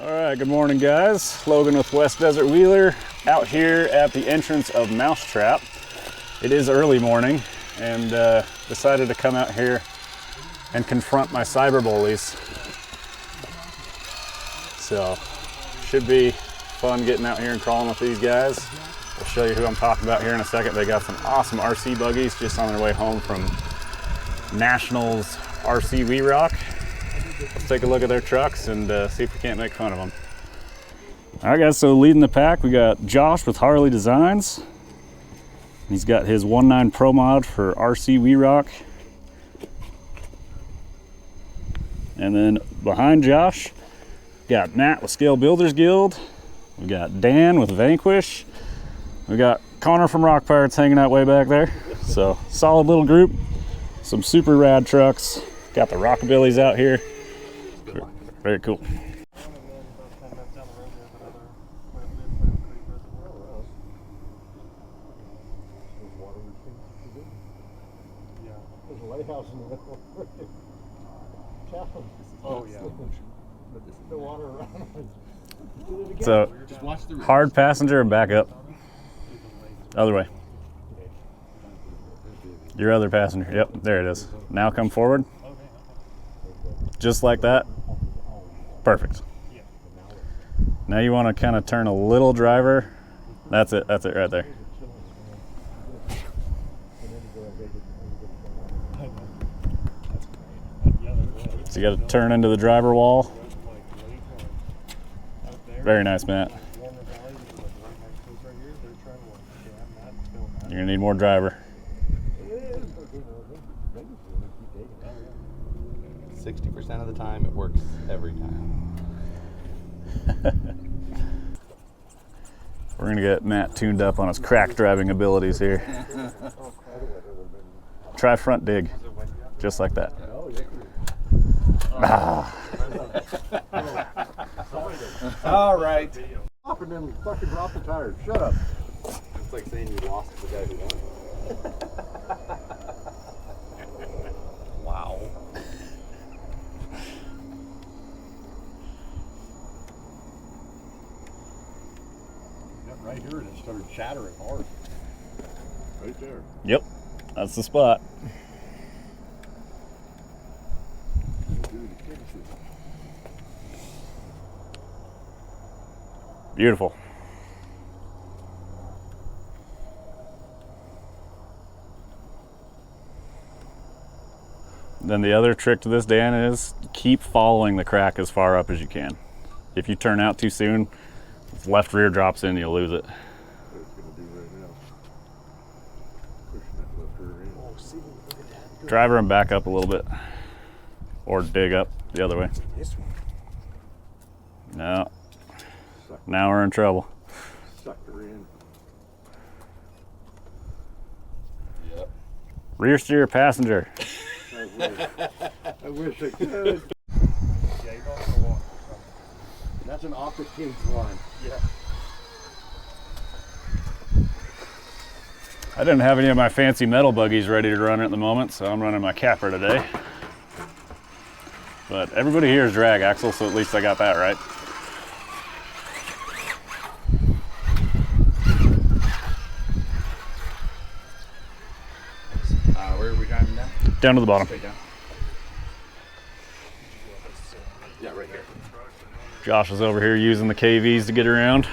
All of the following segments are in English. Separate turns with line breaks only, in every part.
Alright, good morning guys. Logan with West Desert Wheeler out here at the entrance of Mousetrap. It is early morning and decided to come out here and confront my cyber bullies. So, should be fun getting out here and crawling with these guys. I'll show you who I'm talking about here in a second. They got some awesome RC buggies just on their way home from Nationals RC We Rock. Let's take a look at their trucks and see if we can't make fun of them. All right guys, so leading the pack, we got Josh with Harley Designs. He's got his 1.9 Pro Mod for RC We Rock. And then behind Josh, got Matt with Scale Builders Guild. We got Dan with Vanquish. We got Connor from Rock Pirates hanging out way back there. So solid little group, some super rad trucks. Got the Rockabillys out here. Very cool.
Oh yeah. The water around.
So hard passenger and back up. Other way. Your other passenger. Yep, there it is. Now come forward. Just like that. Perfect. Now you want to kind of turn a little driver. That's it right there. So you got to turn into the driver wall. Very nice, Matt. You're gonna need more driver.
60% of the time, it works every time.
We're gonna get Matt tuned up on his crack driving abilities here. Try front dig, just like that. Ah.
All right.
Stop and then fucking drop the tires. Shut up.
It's like saying you lost to the guy who won. Wow.
Right here, it started shattering hard. Right there.
Yep, that's the spot. Beautiful. Then the other trick to this, Dan, is keep following the crack as far up as you can. If you turn out too soon, if left rear drops in, you'll lose it. Driver and back up a little bit. Or dig up the other way. No. Now we're in trouble.
Sucker in.
Yep.
Rear steer passenger.
I wish I could. Yeah, you don't know what. That's an optic cage line. Yeah.
I didn't have any of my fancy metal buggies ready to run at the moment, so I'm running my Capra today. But everybody here is drag axle, so at least I got that right.
Where are we driving down?
Down to the bottom.
Straight down. Yeah, right here.
Josh is over here using the KVs to get around.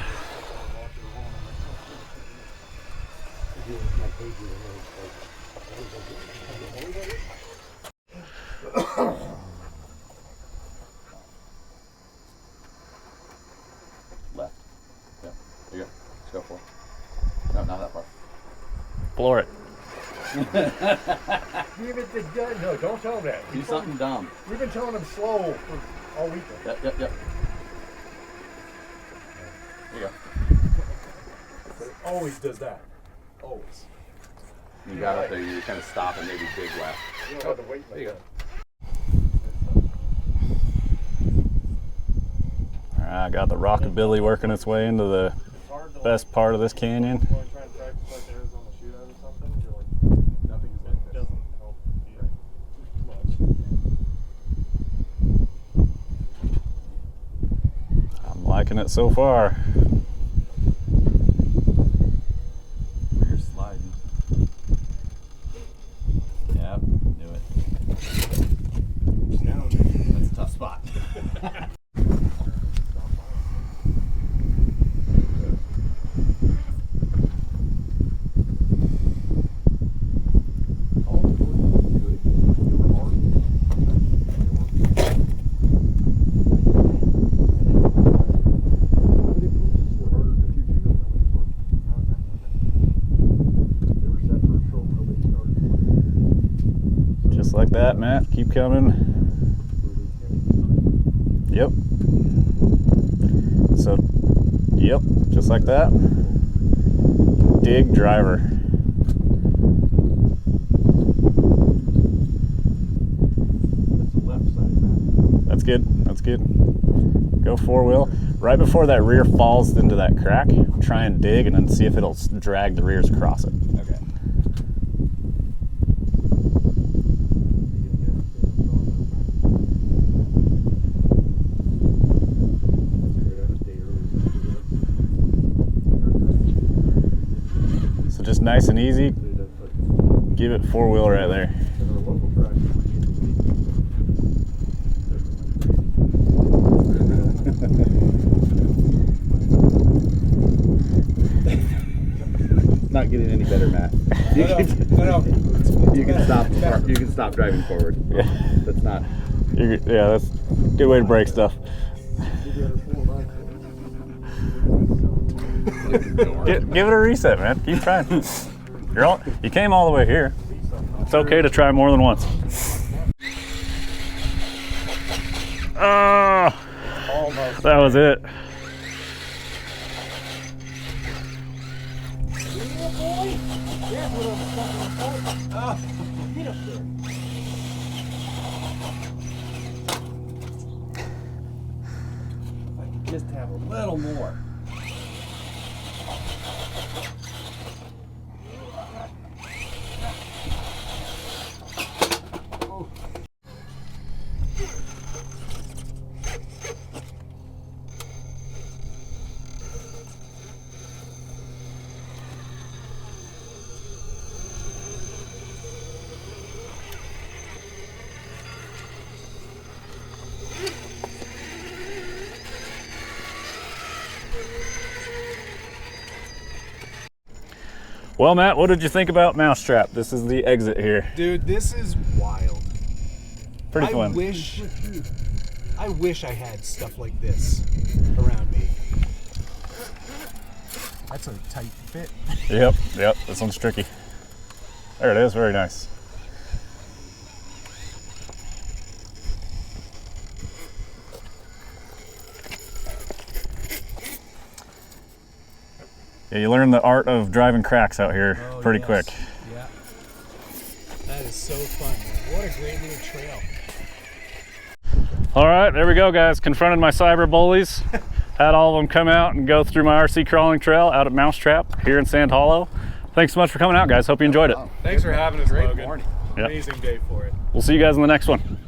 Left. Yeah. There you go. Let's go for it. No, not that far.
Floor it.
Give it the gun. No, don't tell him that.
Do something dumb.
We've been telling him slow for all weekend.
Yep. There you go.
But it always does that. Always.
You got up there, you kind of stop and maybe dig left.
You don't have to wait.
There you go.
I got the Rockabilly working its way into the best part of this canyon. Liking it so far.
You're sliding. Yep, knew it. That's a tough spot.
Just like that, Matt. Keep coming. Yep. So, yep, just like that. Dig driver.
That's the left side, man.
That's good. That's good. Go 4-wheel. Right before that rear falls into that crack, try and dig and then see if it'll drag the rears across it.
Okay.
So just nice and easy. Give it 4-wheel right there.
Not getting any better, Matt. You can stop. You can stop driving forward.
Yeah.
That's not.
Yeah, that's a good way to break stuff. Give it a reset, man. Keep trying. You came all the way here. It's okay to try more than once. Oh,
Almost.
that was it.
If I could just have a little more.
Well, Matt, what did you think about Mousetrap? This is the exit here.
Dude, this is wild.
Pretty fun.
I wish I had stuff like this around me. That's a tight fit.
Yep, this one's tricky. There it is, very nice. Yeah, you learn the art of driving cracks out here pretty quick.
Yeah. That is so fun, man. What a great little trail.
All right, there we go, guys. Confronted my cyber bullies. Had all of them come out and go through my RC crawling trail out at Mousetrap here in Sand Hollow. Thanks so much for coming out, guys. Hope you enjoyed it.
Thanks for having us, Logan.
Morning.
Yep.
Amazing day for it.
We'll see you guys in the next one.